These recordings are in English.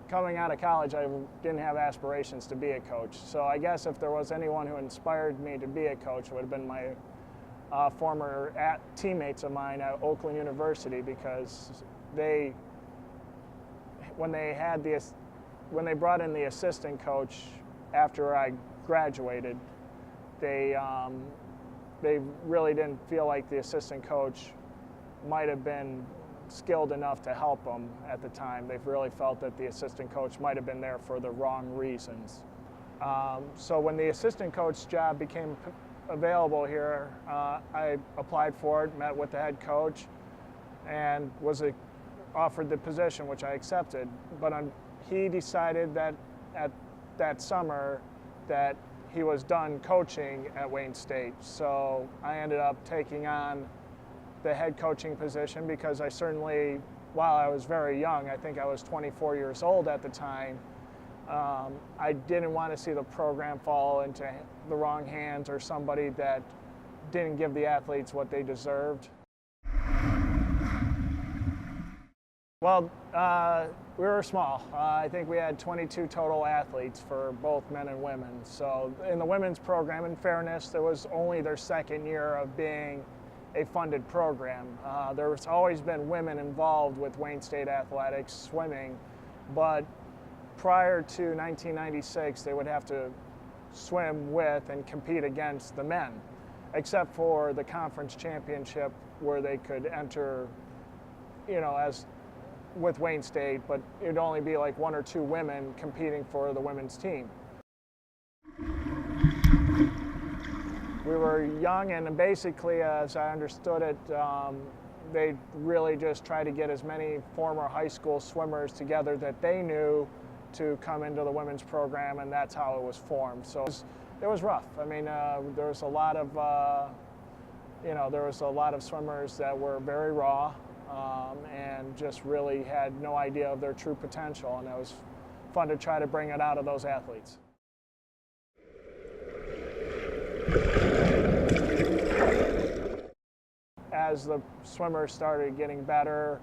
Coming out of college, I didn't have aspirations to be a coach. So I guess if there was anyone who inspired me to be a coach, it would have been my former teammates of mine at Oakland University, because when they brought in the assistant coach after I graduated, they really didn't feel like the assistant coach might have been skilled enough to help them at the time. They've really felt that the assistant coach might have been there for the wrong reasons. So when the assistant coach job became available here, I applied for it, met with the head coach, and was offered the position, which I accepted. But he decided that at that summer that he was done coaching at Wayne State. So I ended up taking on the head coaching position, because I certainly, while I was very young, I think I was 24 years old at the time, I didn't want to see the program fall into the wrong hands or somebody that didn't give the athletes what they deserved. Well, we were small. I think we had 22 total athletes for both men and women. So in the women's program, in fairness, it was only their second year of being a funded program. There's always been women involved with Wayne State athletics, swimming, but prior to 1996, they would have to swim with and compete against the men, except for the conference championship where they could enter, as with Wayne State, but it would only be like 1 or 2 women competing for the women's team. We were young, and basically, as I understood it, they really just tried to get as many former high school swimmers together that they knew to come into the women's program, and that's how it was formed. So it was rough. I mean, there was a lot of, swimmers that were very raw and just really had no idea of their true potential, and it was fun to try to bring it out of those athletes. As the swimmers started getting better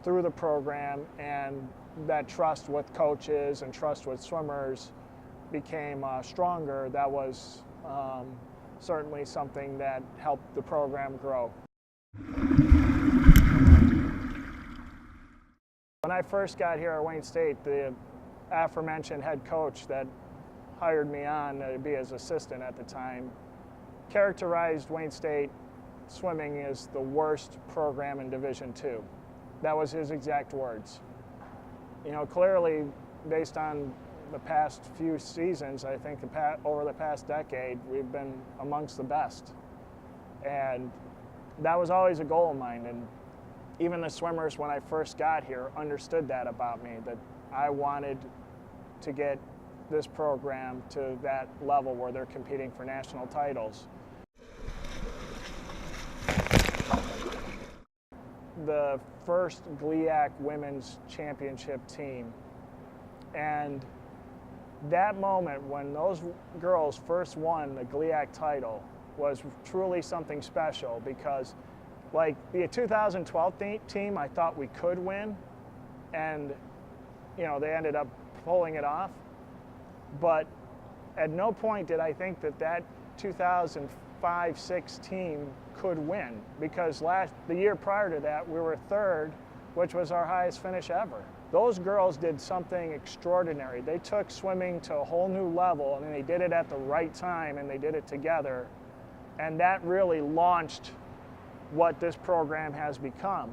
through the program, and that trust with coaches and trust with swimmers became stronger, that was certainly something that helped the program grow. When I first got here at Wayne State, the aforementioned head coach that hired me on to be his assistant at the time characterized Wayne State swimming as the worst program in Division II. That was his exact words. Clearly, based on the past few seasons, I think over the past decade, we've been amongst the best. And that was always a goal of mine. And even the swimmers, when I first got here, understood that about me, that I wanted to get this program to that level where they're competing for national titles. The first GLIAC women's championship team, and that moment when those girls first won the GLIAC title was truly something special, because like the 2012 team, I thought we could win, and they ended up pulling it off, but at no point did I think that 2005-06 team could win, because the year prior to that we were third, which was our highest finish ever. Those girls did something extraordinary. They took swimming to a whole new level, and they did it at the right time, and they did it together, and that really launched what this program has become.